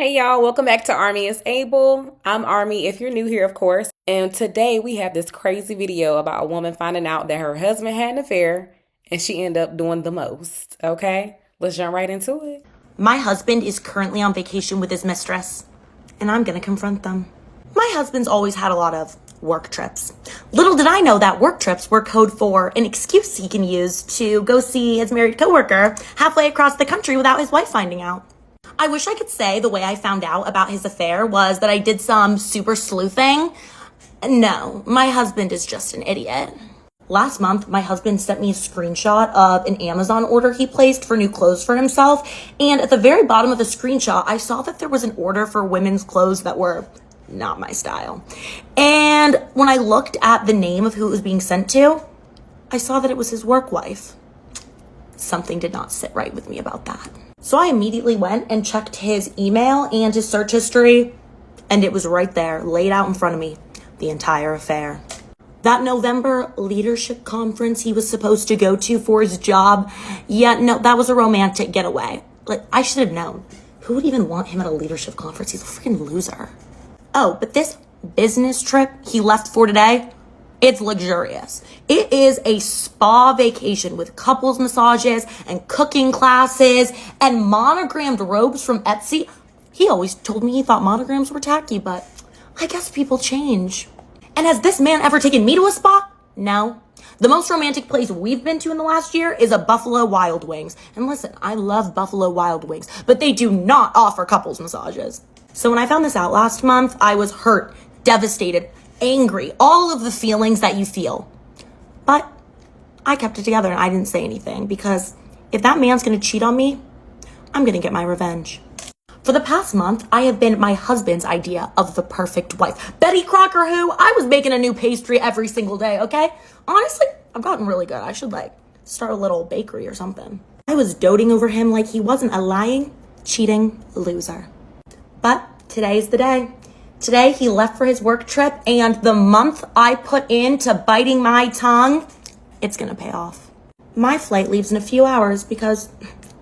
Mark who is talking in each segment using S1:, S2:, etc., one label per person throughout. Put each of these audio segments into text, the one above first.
S1: Hey y'all, welcome back to Army is Able. I'm Army if you're new here, of course. And today we have this crazy video about a woman finding out that her husband had an affair and she ended up doing the most. Okay, let's jump right into it.
S2: My husband is currently on vacation with his mistress, and I'm gonna confront them. My husband's always had a lot of work trips. Little did I know that work trips were code for an excuse he can use to go see his married coworker halfway across the country without his wife finding out. I wish I could say the way I found out about his affair was that I did some super sleuthing. No, my husband is just an idiot. Last month, my husband sent me a screenshot of an Amazon order he placed for new clothes for himself. And at the very bottom of the screenshot, I saw that there was an order for women's clothes that were not my style. And when I looked at the name of who it was being sent to, I saw that it was his work wife. Something did not sit right with me about that. So I immediately went and checked his email and his search history, and it was right there, laid out in front of me, the entire affair. That November leadership conference he was supposed to go to for his job, no, that was a romantic getaway. Like, I should have known. Who would even want him at a leadership conference? He's a freaking loser. Oh, but this business trip he left for today, it's luxurious. It is a spa vacation with couples massages and cooking classes and monogrammed robes from Etsy. He always told me he thought monograms were tacky, but I guess people change. And has this man ever taken me to a spa? No. The most romantic place we've been to in the last year is a Buffalo Wild Wings. And listen, I love Buffalo Wild Wings, but they do not offer couples massages. So when I found this out last month, I was hurt, devastated, angry, all of the feelings that you feel. But I kept it together and I didn't say anything because if that man's gonna cheat on me, I'm gonna get my revenge. For the past month, I have been my husband's idea of the perfect wife. Betty Crocker who? I was making a new pastry every single day, okay? Honestly, I've gotten really good. I should start a little bakery or something. I was doting over him like he wasn't a lying, cheating loser. But today's the day. Today, he left for his work trip, and the month I put into biting my tongue, it's gonna pay off. My flight leaves in a few hours because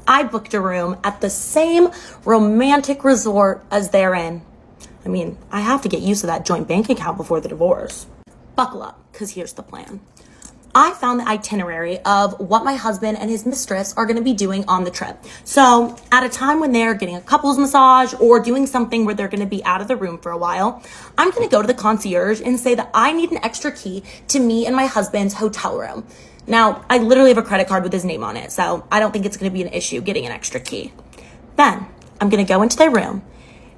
S2: I booked a room at the same romantic resort as they're in. I mean, I have to get used to that joint bank account before the divorce. Buckle up, because here's the plan. I found the itinerary of what my husband and his mistress are going to be doing on the trip. So at a time when they're getting a couples massage or doing something where they're going to be out of the room for a while, I'm going to go to the concierge and say that I need an extra key to me and my husband's hotel room. Now, I literally have a credit card with his name on it, so I don't think it's going to be an issue getting an extra key. Then I'm going to go into their room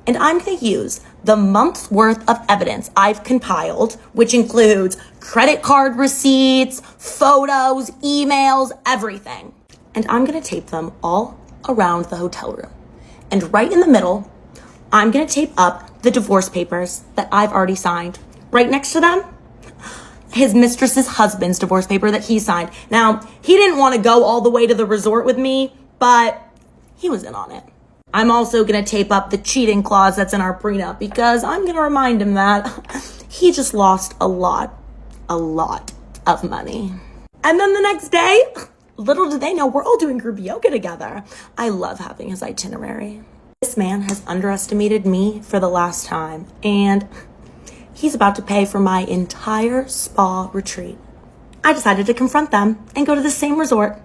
S2: and I'm going to use the month's worth of evidence I've compiled, which includes credit card receipts, photos, emails, everything. And I'm going to tape them all around the hotel room. And right in the middle, I'm going to tape up the divorce papers that I've already signed. Right next to them, his mistress's husband's divorce paper that he signed. Now, he didn't want to go all the way to the resort with me, but he was in on it. I'm also going to tape up the cheating clause that's in our prenup because I'm going to remind him that he just lost a lot of money. And then the next day, little do they know, we're all doing group yoga together. I love having his itinerary. This man has underestimated me for the last time, and he's about to pay for my entire spa retreat. I decided to confront them and go to the same resort.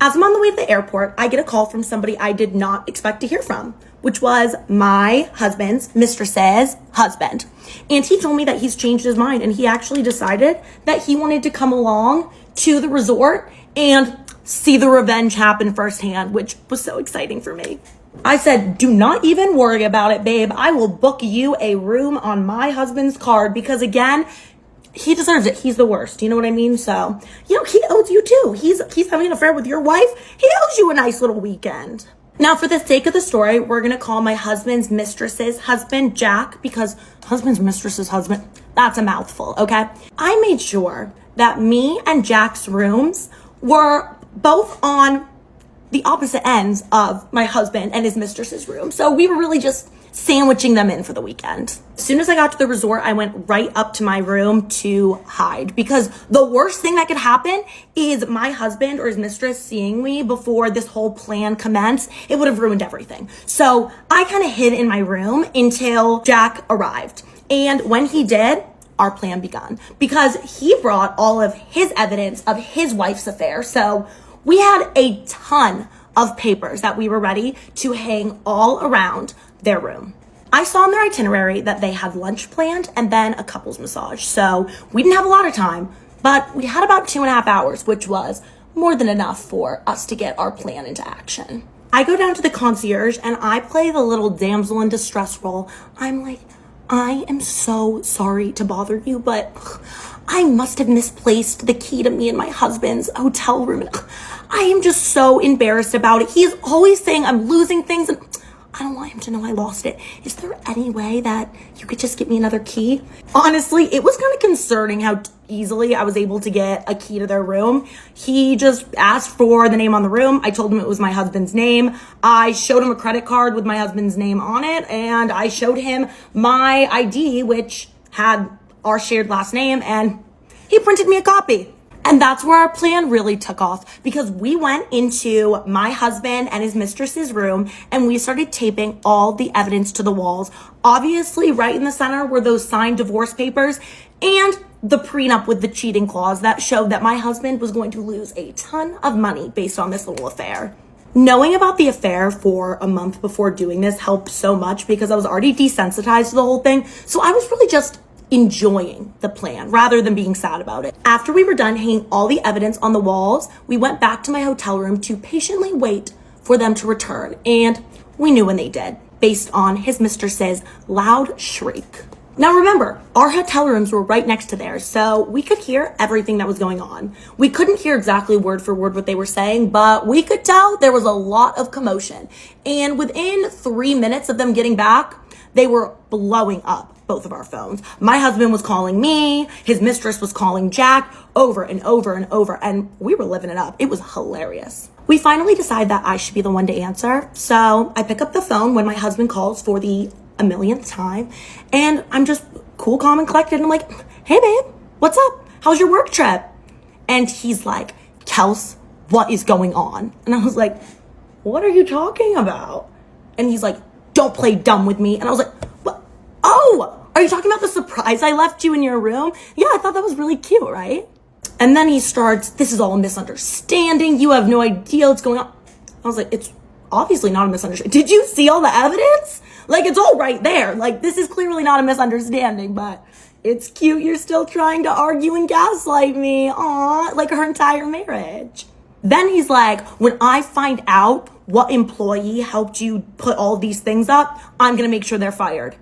S2: As I'm on the way to the airport, I get a call from somebody I did not expect to hear from, which was my husband's mistress's husband. And he told me that he's changed his mind and he actually decided that he wanted to come along to the resort and see the revenge happen firsthand, which was so exciting for me. I said, do not even worry about it, babe. I will book you a room on my husband's card because, again, he deserves it. He's the worst. You know what I mean? So, he owes you too. He's having an affair with your wife. He owes you a nice little weekend. Now, for the sake of the story, we're going to call my husband's mistress's husband Jack because husband's mistress's husband, that's a mouthful, okay? I made sure that me and Jack's rooms were both on the opposite ends of my husband and his mistress's room. So we were really just sandwiching them in for the weekend. As soon as I got to the resort, I went right up to my room to hide, because the worst thing that could happen is my husband or his mistress seeing me before this whole plan commenced. It would have ruined everything. So I kind of hid in my room until Jack arrived. And when he did, our plan begun, because he brought all of his evidence of his wife's affair. So we had a ton of papers that we were ready to hang all around their room. I saw in their itinerary that they had lunch planned and then a couples massage. So we didn't have a lot of time, but we had about 2.5 hours, which was more than enough for us to get our plan into action. I go down to the concierge and I play the little damsel in distress role. I'm like, I am so sorry to bother you, but I must have misplaced the key to me and my husband's hotel room. I am just so embarrassed about it. He is always saying I'm losing things, and I don't want him to know I lost it. Is there any way that you could just get me another key? Honestly, it was kind of concerning how easily I was able to get a key to their room. He just asked for the name on the room. I told him it was my husband's name. I showed him a credit card with my husband's name on it, and I showed him my ID, which had our shared last name, and he printed me a copy. And that's where our plan really took off, because we went into my husband and his mistress's room and we started taping all the evidence to the walls. Obviously, right in the center were those signed divorce papers and the prenup with the cheating clause that showed that my husband was going to lose a ton of money based on this little affair. Knowing about the affair for a month before doing this helped so much, because I was already desensitized to the whole thing. So I was really just enjoying the plan rather than being sad about it. After we were done hanging all the evidence on the walls, we went back to my hotel room to patiently wait for them to return. And we knew when they did, based on his mistress's loud shriek. Now remember, our hotel rooms were right next to theirs, so we could hear everything that was going on. We couldn't hear exactly word for word what they were saying, but we could tell there was a lot of commotion. And within 3 minutes of them getting back, they were blowing up both of our phones. My husband was calling me, his mistress was calling Jack over and over and over, and we were living it up. It was hilarious. We finally decide that I should be the one to answer, so I pick up the phone when my husband calls for the 1,000,000th time, and I'm just cool, calm, and collected. And I'm like, hey babe, what's up? How's your work trip? And he's like, Kels, what is going on? And I was like, what are you talking about? And he's like, don't play dumb with me. And I was like, what? Oh, are you talking about the surprise I left you in your room? Yeah, I thought that was really cute, right? And then he starts, this is all a misunderstanding. You have no idea what's going on. I was like, it's obviously not a misunderstanding. Did you see all the evidence? Like, it's all right there. Like, this is clearly not a misunderstanding, but it's cute. You're still trying to argue and gaslight me. Aw, like our entire marriage. Then he's like, when I find out what employee helped you put all these things up, I'm going to make sure they're fired.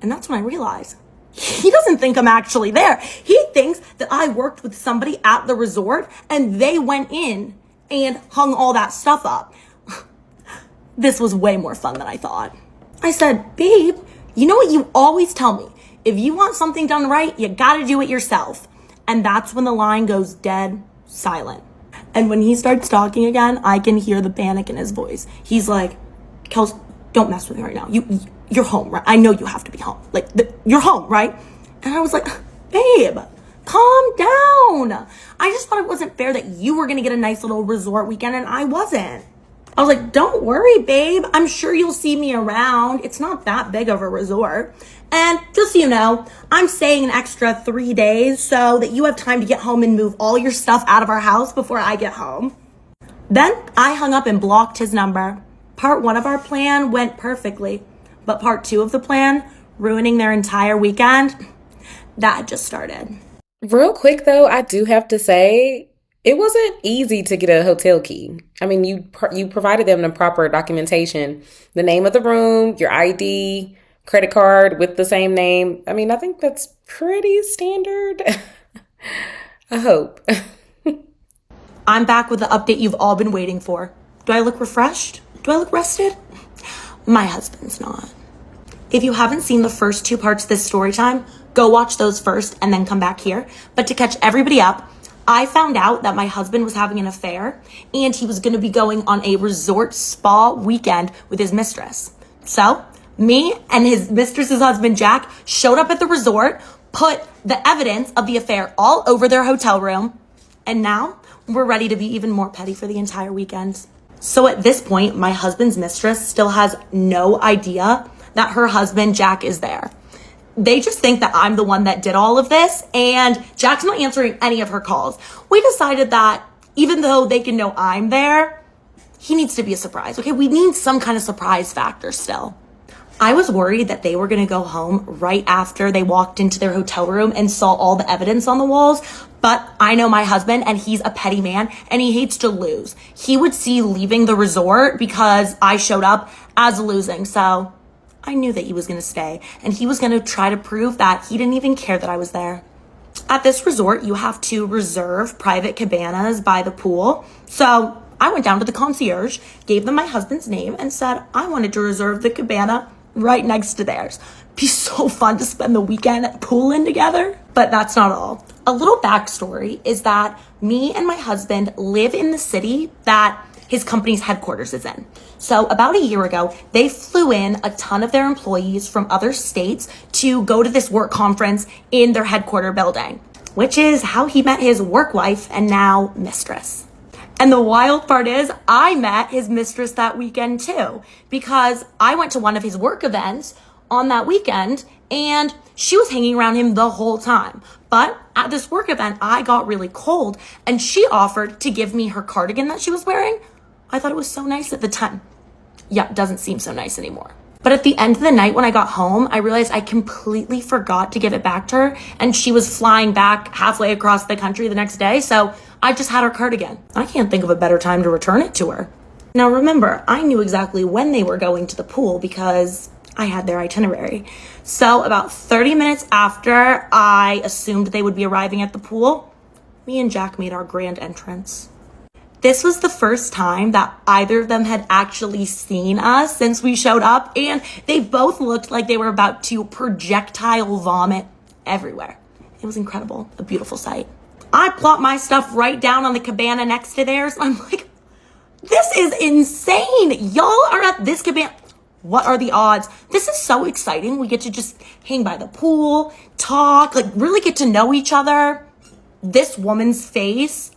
S2: And that's when I realized he doesn't think I'm actually there. He thinks that I worked with somebody at the resort and they went in and hung all that stuff up. This was way more fun than I thought. I said, babe, you know what you always tell me? If you want something done right, you gotta do it yourself. And that's when the line goes dead silent. And when he starts talking again, I can hear the panic in his voice. He's like, Kels, don't mess with me right now. You're home, right? I know you have to be home. Like, you're home, right? And I was like, babe, calm down. I just thought it wasn't fair that you were going to get a nice little resort weekend and I wasn't. I was like, don't worry, babe. I'm sure you'll see me around. It's not that big of a resort. And just so you know, I'm staying an extra 3 days so that you have time to get home and move all your stuff out of our house before I get home. Then I hung up and blocked his number. Part 1 of our plan went perfectly, but part 2 of the plan, ruining their entire weekend, that had just started.
S1: Real quick, though, I do have to say, it wasn't easy to get a hotel key. I mean, you provided them the proper documentation, the name of the room, your ID, credit card with the same name. I mean, I think that's pretty standard. I hope.
S2: I'm back with the update you've all been waiting for. Do I look refreshed? Do I look rested? My husband's not. If you haven't seen the first 2 parts of this story time, go watch those first and then come back here. But to catch everybody up, I found out that my husband was having an affair and he was going to be going on a resort spa weekend with his mistress. So me and his mistress's husband, Jack, showed up at the resort, put the evidence of the affair all over their hotel room, and now we're ready to be even more petty for the entire weekend. So at this point, my husband's mistress still has no idea that her husband, Jack, is there. They just think that I'm the one that did all of this, and Jack's not answering any of her calls. We decided that even though they can know I'm there, he needs to be a surprise. Okay, we need some kind of surprise factor still. I was worried that they were going to go home right after they walked into their hotel room and saw all the evidence on the walls. But I know my husband, and he's a petty man, and he hates to lose. He would see leaving the resort because I showed up as losing. So I knew that he was going to stay, and he was going to try to prove that he didn't even care that I was there. At this resort, you have to reserve private cabanas by the pool. So I went down to the concierge, gave them my husband's name, and said I wanted to reserve the cabana right next to theirs. Be so fun to spend the weekend at pooling together. But that's not all. A little backstory is that me and my husband live in the city that his company's headquarters is in. So about a year ago, they flew in a ton of their employees from other states to go to this work conference in their headquarter building, which is how he met his work wife and now mistress. And the wild part is I met his mistress that weekend too, because I went to one of his work events on that weekend and she was hanging around him the whole time. But at this work event, I got really cold and she offered to give me her cardigan that she was wearing. I thought it was so nice at the time. Yeah, it doesn't seem so nice anymore. But at the end of the night when I got home, I realized I completely forgot to give it back to her, and she was flying back halfway across the country the next day, so I just had her cardigan. I can't think of a better time to return it to her. Now remember, I knew exactly when they were going to the pool because I had their itinerary. So about 30 minutes after I assumed they would be arriving at the pool, me and Jack made our grand entrance. This was the first time that either of them had actually seen us since we showed up, and they both looked like they were about to projectile vomit everywhere. It was incredible, a beautiful sight. I plopped my stuff right down on the cabana next to theirs. I'm like, this is insane. Y'all are at this cabana. What are the odds? This is so exciting. We get to just hang by the pool, talk, like really get to know each other. This woman's face,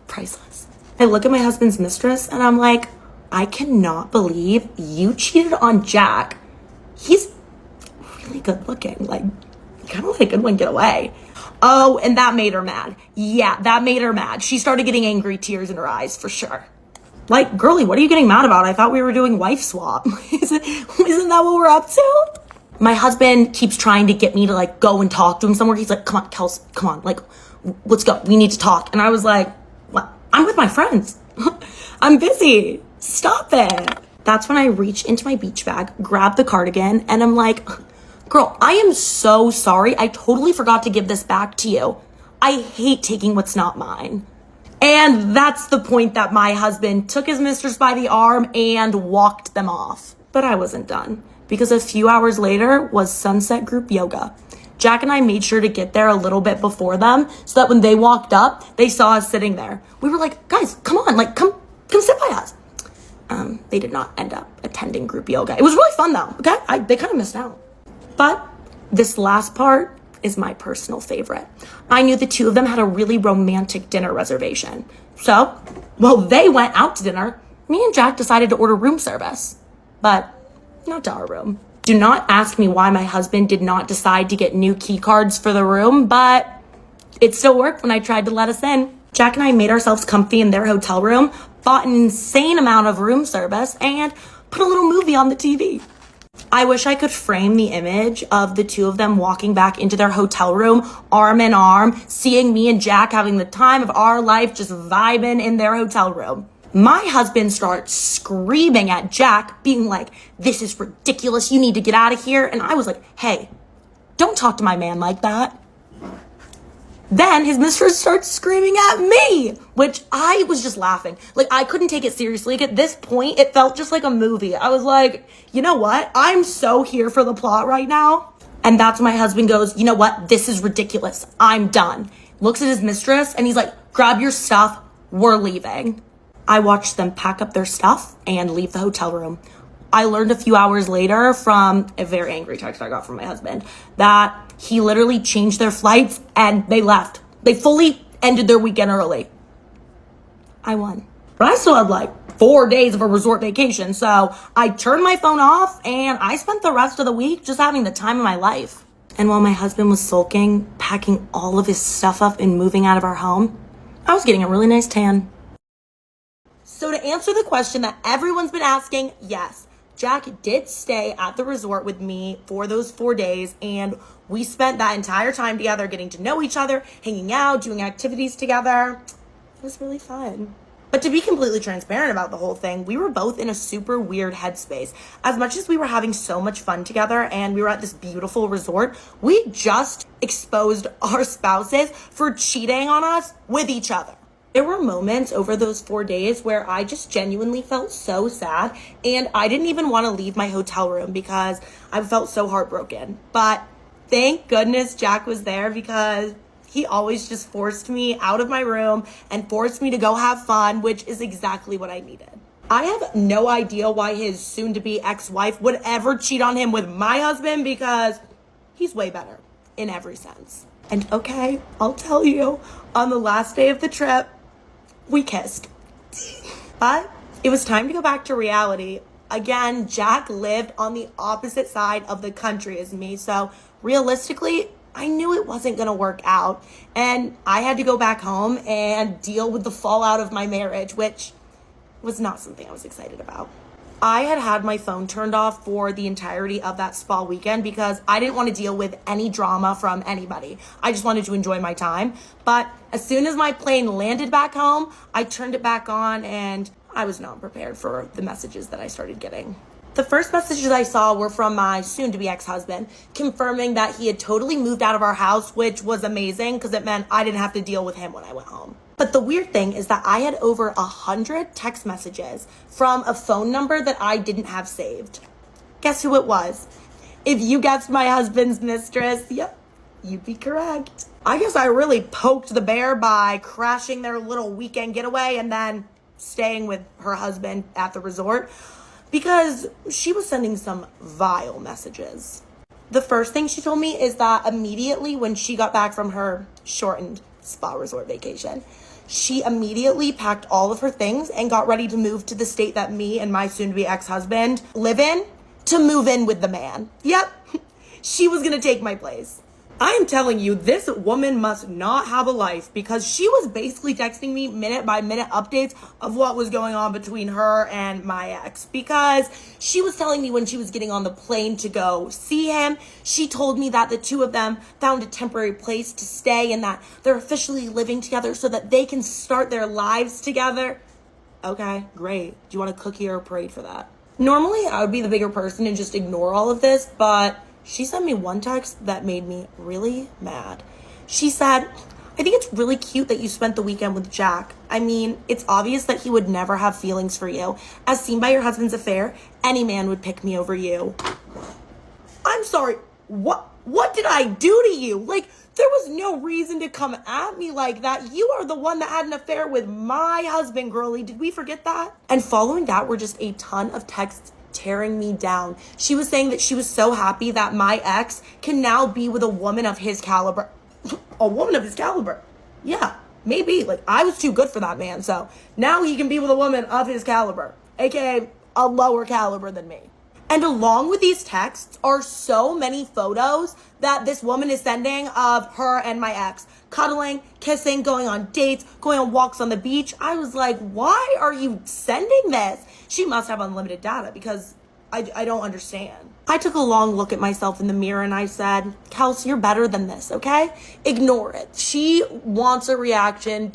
S2: priceless. I look at my husband's mistress and I'm like, I cannot believe you cheated on Jack. He's really good looking. Like, you kind of let a good one get away. Oh, and that made her mad. Yeah, that made her mad. She started getting angry, tears in her eyes for sure. Like, girly, what are you getting mad about? I thought we were doing wife swap. Isn't that what we're up to? My husband keeps trying to get me to like go and talk to him somewhere. He's like, come on, Kels, come on. Like, let's go. We need to talk. And I was like, what? I'm with my friends. I'm busy. Stop it. That's when I reach into my beach bag, grab the cardigan, and I'm like, girl, I am so sorry. I totally forgot to give this back to you. I hate taking what's not mine. And that's the point that my husband took his mistress by the arm and walked them off. But I wasn't done, because a few hours later was sunset group yoga. Jack and I made sure to get there a little bit before them so that when they walked up, they saw us sitting there. We were like, guys, come on, like, come sit by us. They did not end up attending group yoga. It was really fun though, okay? They kind of missed out. But this last part is my personal favorite. I knew the two of them had a really romantic dinner reservation. So, while they went out to dinner, me and Jack decided to order room service. But not to our room. Do not ask me why my husband did not decide to get new key cards for the room, but it still worked when I tried to let us in. Jack and I made ourselves comfy in their hotel room, bought an insane amount of room service, and put a little movie on the TV. I wish I could frame the image of the two of them walking back into their hotel room, arm in arm, seeing me and Jack having the time of our life, just vibing in their hotel room. My husband starts screaming at Jack, being like, this is ridiculous, you need to get out of here. And I was like, hey, don't talk to my man like that. Then his mistress starts screaming at me, which I was just laughing. Like, I couldn't take it seriously. Like, at this point, it felt just like a movie. I was like, you know what? I'm so here for the plot right now. And that's when my husband goes, you know what? This is ridiculous. I'm done. looks at his mistress, and he's like, grab your stuff, we're leaving. I watched them pack up their stuff and leave the hotel room. I learned a few hours later from a very angry text I got from my husband that he literally changed their flights and they left. They fully ended their weekend early. I won. But I still had like 4 days of a resort vacation, so I turned my phone off and I spent the rest of the week just having the time of my life. And while my husband was sulking, packing all of his stuff up and moving out of our home, I was getting a really nice tan. So to answer the question that everyone's been asking, yes, Jack did stay at the resort with me for those 4 days, and we spent that entire time together getting to know each other, hanging out, doing activities together. It was really fun. But to be completely transparent about the whole thing, we were both in a super weird headspace. As much as we were having so much fun together and we were at this beautiful resort, we just exposed our spouses for cheating on us with each other. There were moments over those 4 days where I just genuinely felt so sad, and I didn't even want to leave my hotel room because I felt so heartbroken. But thank goodness Jack was there, because he always just forced me out of my room and forced me to go have fun, which is exactly what I needed. I have no idea why his soon-to-be ex-wife would ever cheat on him with my husband, because he's way better in every sense. And okay, I'll tell you, on the last day of the trip, we kissed. But it was time to go back to reality. Again, Jack lived on the opposite side of the country as me, so realistically, I knew it wasn't going to work out, and I had to go back home and deal with the fallout of my marriage, which was not something I was excited about. I had my phone turned off for the entirety of that spa weekend because I didn't want to deal with any drama from anybody. I just wanted to enjoy my time. But as soon as my plane landed back home, I turned it back on, and I was not prepared for the messages that I started getting. The first messages I saw were from my soon-to-be ex-husband, confirming that he had totally moved out of our house, which was amazing because it meant I didn't have to deal with him when I went home. But the weird thing is that I had over 100 text messages from a phone number that I didn't have saved. Guess who it was? If you guessed my husband's mistress, yep, you'd be correct. I guess I really poked the bear by crashing their little weekend getaway and then staying with her husband at the resort, because she was sending some vile messages. The first thing she told me is that immediately when she got back from her shortened spa resort vacation, she immediately packed all of her things and got ready to move to the state that me and my soon-to-be ex-husband live in, to move in with the man. Yep, she was gonna take my place. I am telling you, this woman must not have a life, because she was basically texting me minute by minute updates of what was going on between her and my ex, because she was telling me when she was getting on the plane to go see him, she told me that the two of them found a temporary place to stay and that they're officially living together so that they can start their lives together. Okay, great. Do you want a cookie or a parade for that? Normally, I would be the bigger person and just ignore all of this, but she sent me one text that made me really mad. She said, I think it's really cute that you spent the weekend with Jack. I mean, it's obvious that he would never have feelings for you. As seen by your husband's affair, any man would pick me over you. I'm sorry, what did I do to you? Like, there was no reason to come at me like that. You are the one that had an affair with my husband, girlie. Did we forget that? And following that were just a ton of texts tearing me down. She was saying that she was so happy that my ex can now be with a woman of his caliber. A woman of his caliber? Yeah, maybe. Like, I was too good for that man, so now he can be with a woman of his caliber, aka a lower caliber than me. And along with these texts are so many photos that this woman is sending of her and my ex cuddling, kissing, going on dates, going on walks on the beach. I was like, why are you sending this? She must have unlimited data, because I don't understand. I took a long look at myself in the mirror and I said, Kels, you're better than this, okay? Ignore it. She wants a reaction.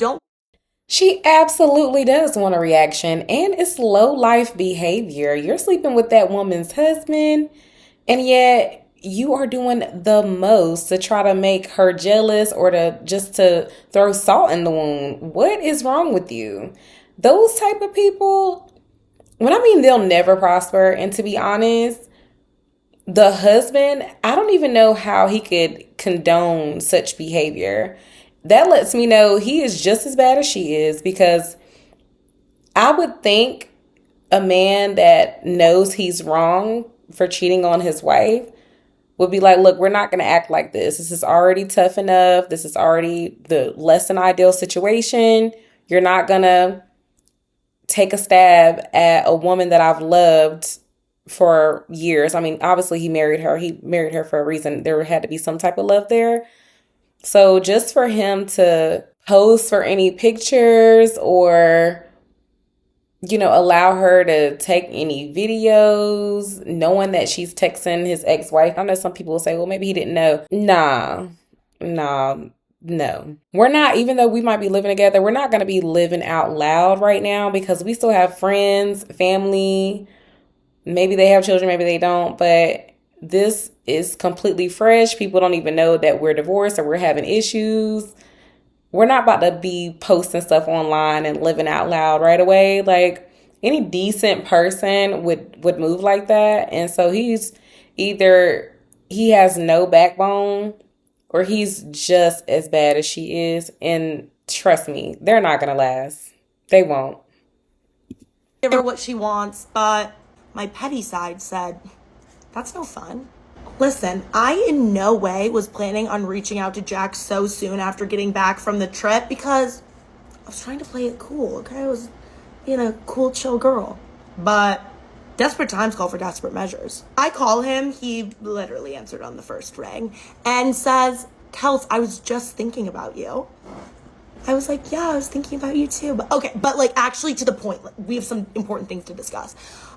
S1: She absolutely does want a reaction, and it's low life behavior. You're sleeping with that woman's husband, and yet you are doing the most to try to make her jealous or to throw salt in the wound. What is wrong with you? Those type of people, they'll never prosper. And to be honest, the husband, I don't even know how he could condone such behavior. that lets me know he is just as bad as she is, because I would think a man that knows he's wrong for cheating on his wife would be like, look, we're not going to act like this. This is already tough enough. This is already the less than ideal situation. You're not going to take a stab at a woman that I've loved for years. I mean, obviously he married her. He married her for a reason. There had to be some type of love there. So just for him to pose for any pictures or, allow her to take any videos, knowing that she's texting his ex-wife. I know some people will say, well, maybe he didn't know. Nah, no. We're not, even though we might be living together, we're not going to be living out loud right now, because we still have friends, family. Maybe they have children, maybe they don't, but this is completely fresh. People don't even know that we're divorced or we're having issues. We're not about to be posting stuff online and living out loud right away. Like, any decent person would move like that. And so he's either, he has no backbone, or he's just as bad as she is. And trust me, they're not going to last. They won't.
S2: Give her what she wants, but my petty side said, that's no fun. Listen, I in no way was planning on reaching out to Jack so soon after getting back from the trip, because I was trying to play it cool, okay? I was being a cool, chill girl. But desperate times call for desperate measures. I call him, he literally answered on the first ring, and says, Kels, I was just thinking about you. I was like, yeah, I was thinking about you too. But okay, but like, actually to the point, like, we have some important things to discuss.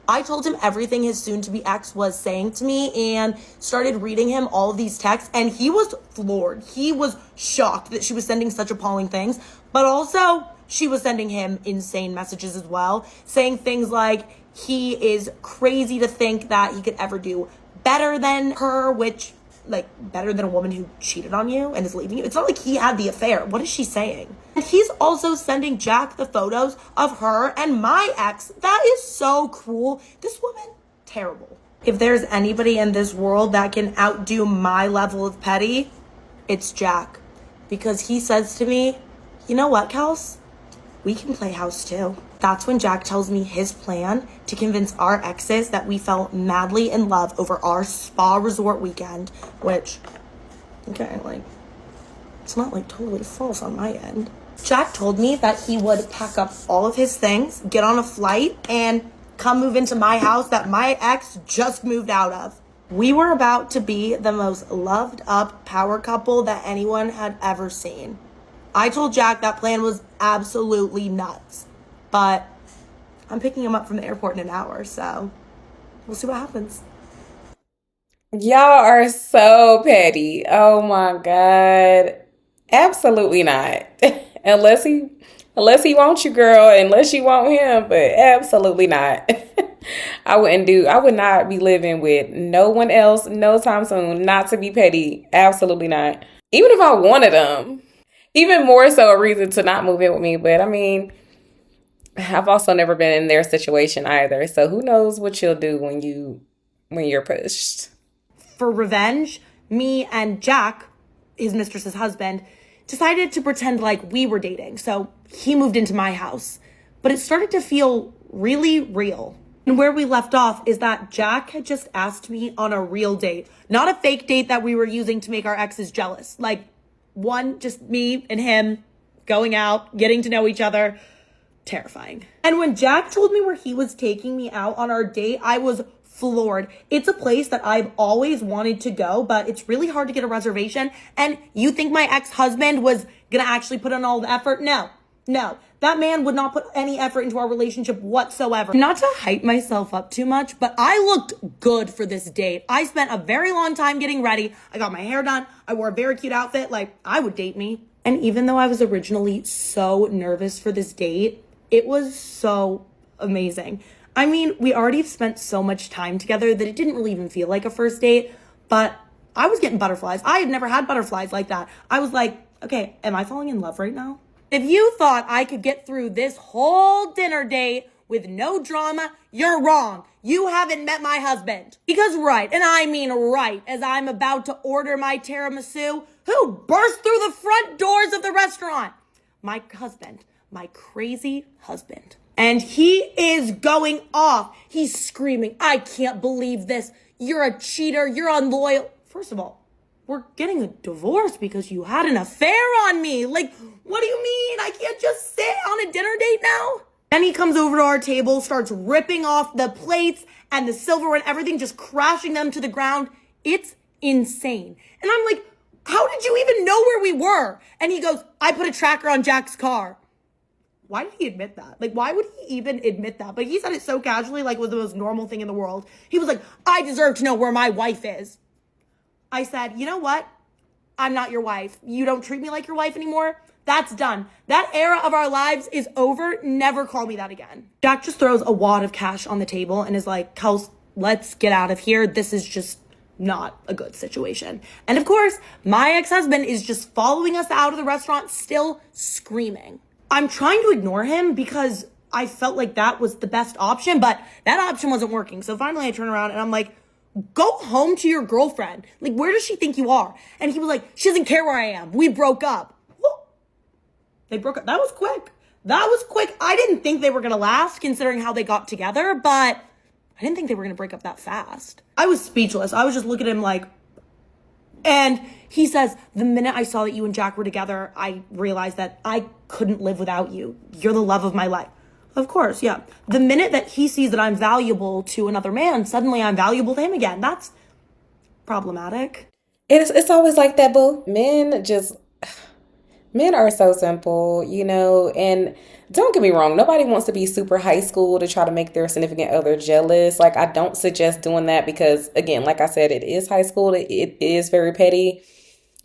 S2: I told him everything his soon-to-be ex was saying to me and started reading him all of these texts, and he was floored. He was shocked that she was sending such appalling things, but also she was sending him insane messages as well, saying things like he is crazy to think that he could ever do better than her, which, like, better than a woman who cheated on you and is leaving you. It's not like he had the affair. What is she saying? And he's also sending Jack the photos of her and my ex. That is so cruel. This woman, terrible. If there's anybody in this world that can outdo my level of petty, it's Jack. Because he says to me, you know what, Kels? We can play house too. That's when Jack tells me his plan to convince our exes that we fell madly in love over our spa resort weekend, which, okay, like, it's not like totally false on my end. Jack told me that he would pack up all of his things, get on a flight, and come move into my house that my ex just moved out of. We were about to be the most loved up power couple that anyone had ever seen. I told Jack that plan was absolutely nuts, but I'm picking him up from the airport in an hour, so we'll see what happens.
S1: Y'all are so petty. Oh my God. Absolutely not. unless he wants you, girl, unless you want him, but absolutely not. I would not be living with no one else no time soon, not to be petty. Absolutely not. Even if I wanted them. Even more so a reason to not move in with me. But I mean, I've also never been in their situation either. So who knows what you'll do when you're pushed.
S2: For revenge, me and Jack, his mistress's husband, decided to pretend like we were dating. So he moved into my house. But it started to feel really real. And where we left off is that Jack had just asked me on a real date, not a fake date that we were using to make our exes jealous. Like, one, just me and him going out, getting to know each other. Terrifying. And when Jack told me where he was taking me out on our date, I was floored. It's a place that I've always wanted to go, but it's really hard to get a reservation. And you think my ex-husband was gonna actually put in all the effort? No. That man would not put any effort into our relationship whatsoever. Not to hype myself up too much, but I looked good for this date. I spent a very long time getting ready. I got my hair done. I wore a very cute outfit. Like, I would date me. And even though I was originally so nervous for this date, it was so amazing. I mean, we already spent so much time together that it didn't really even feel like a first date, but I was getting butterflies. I had never had butterflies like that. I was like, okay, am I falling in love right now? If you thought I could get through this whole dinner date with no drama, you're wrong. You haven't met my husband. Because right, and I mean right, as I'm about to order my tiramisu, who burst through the front doors of the restaurant? My husband, my crazy husband. And he is going off. He's screaming, I can't believe this. You're a cheater. You're unloyal. First of all, we're getting a divorce because you had an affair on me. Like, what do you mean? I can't just sit on a dinner date now? Then he comes over to our table, starts ripping off the plates and the silverware and everything, just crashing them to the ground. It's insane. And I'm like, how did you even know where we were? And he goes, I put a tracker on Jack's car. Why did he admit that? Like, why would he even admit that? But he said it so casually, like it was the most normal thing in the world. He was like, I deserve to know where my wife is. I said, you know what? I'm not your wife. You don't treat me like your wife anymore. That's done. That era of our lives is over. Never call me that again. Jack just throws a wad of cash on the table and is like, Kels, let's get out of here. This is just not a good situation. And of course, my ex-husband is just following us out of the restaurant, still screaming. I'm trying to ignore him because I felt like that was the best option, but that option wasn't working. So finally I turn around and I'm like, go home to your girlfriend. Like, where does she think you are? And he was like, she doesn't care where I am. We broke up. Well, they broke up. That was quick. That was quick. I didn't think they were going to last considering how they got together, but I didn't think they were going to break up that fast. I was speechless. I was just looking at him like, and he says, the minute I saw that you and Jack were together, I realized that I couldn't live without you. You're the love of my life. Of course, yeah. The minute that he sees that I'm valuable to another man, suddenly I'm valuable to him again. That's problematic.
S1: It's always like that, boo. Men are so simple, and don't get me wrong, nobody wants to be super high school to try to make their significant other jealous. Like, I don't suggest doing that because, again, like I said, it is high school. It is very petty,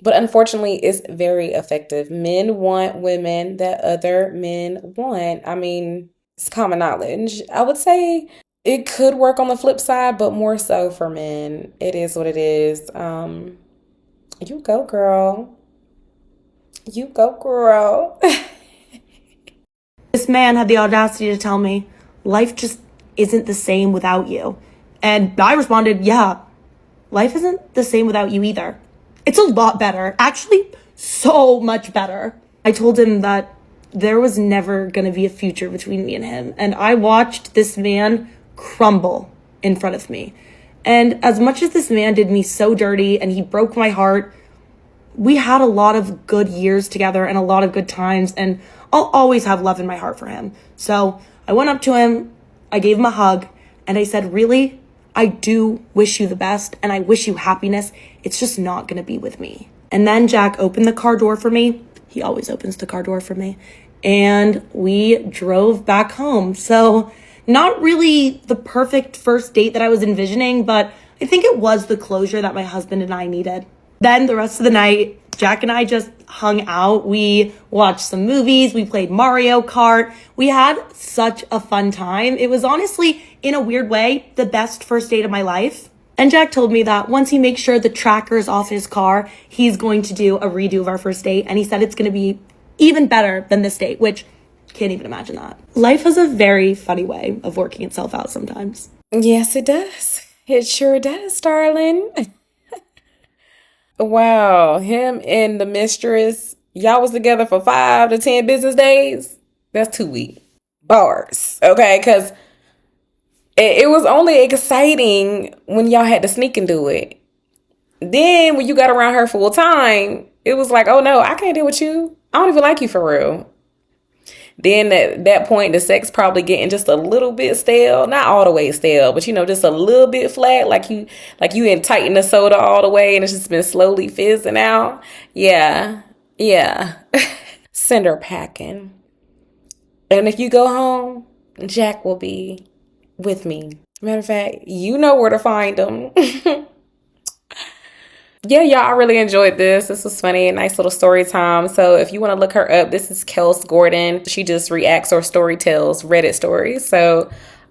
S1: but unfortunately, it's very effective. Men want women that other men want. I mean, it's common knowledge. I would say it could work on the flip side, but more so for men. It is what it is. You go, girl. You go, girl.
S2: This man had the audacity to tell me, life just isn't the same without you. And I responded, yeah, life isn't the same without you either. It's a lot better. Actually, so much better. I told him that there was never going to be a future between me and him. And I watched this man crumble in front of me. And as much as this man did me so dirty and he broke my heart, we had a lot of good years together and a lot of good times, and I'll always have love in my heart for him. So I went up to him, I gave him a hug, and I said, really, I do wish you the best, and I wish you happiness. It's just not going to be with me. And then Jack opened the car door for me. He always opens the car door for me. And we drove back home. So not really the perfect first date that I was envisioning, but I think it was the closure that my husband and I needed. Then the rest of the night, Jack and I just hung out. We watched some movies. We played Mario Kart. We had such a fun time. It was honestly, in a weird way, the best first date of my life. And Jack told me that once he makes sure the tracker's off his car, he's going to do a redo of our first date. And he said it's going to be even better than this date, which can't even imagine that. Life has a very funny way of working itself out sometimes.
S1: Yes, it does. It sure does, darling. Wow, him and the mistress, y'all was together for 5 to 10 business days? That's 2 weeks. Bars, okay? Because it was only exciting when y'all had to sneak and do it. Then when you got around her full time, it was like, oh no, I can't deal with you. I don't even like you for real. Then at that point, the sex probably getting just a little bit stale. Not all the way stale, but just a little bit flat. Like you didn't tighten the soda all the way and it's just been slowly fizzing out. Yeah. Send her packing. And if you go home, Jack will be with me. Matter of fact, you know where to find him. Yeah, y'all, I really enjoyed this. This was funny, a nice little story time. So if you want to look her up, this is Kels Gordon. She just reacts or story tells Reddit stories. So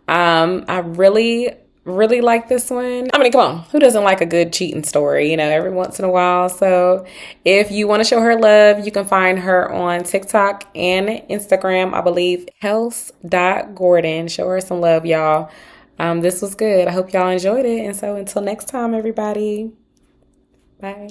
S1: I really really like this one. I mean, come on, who doesn't like a good cheating story, every once in a while? So if you want to show her love, you can find her on TikTok and Instagram, I believe, health.gordon. Show her some love, y'all. This was good. I hope y'all enjoyed it. And so until next time, everybody, bye.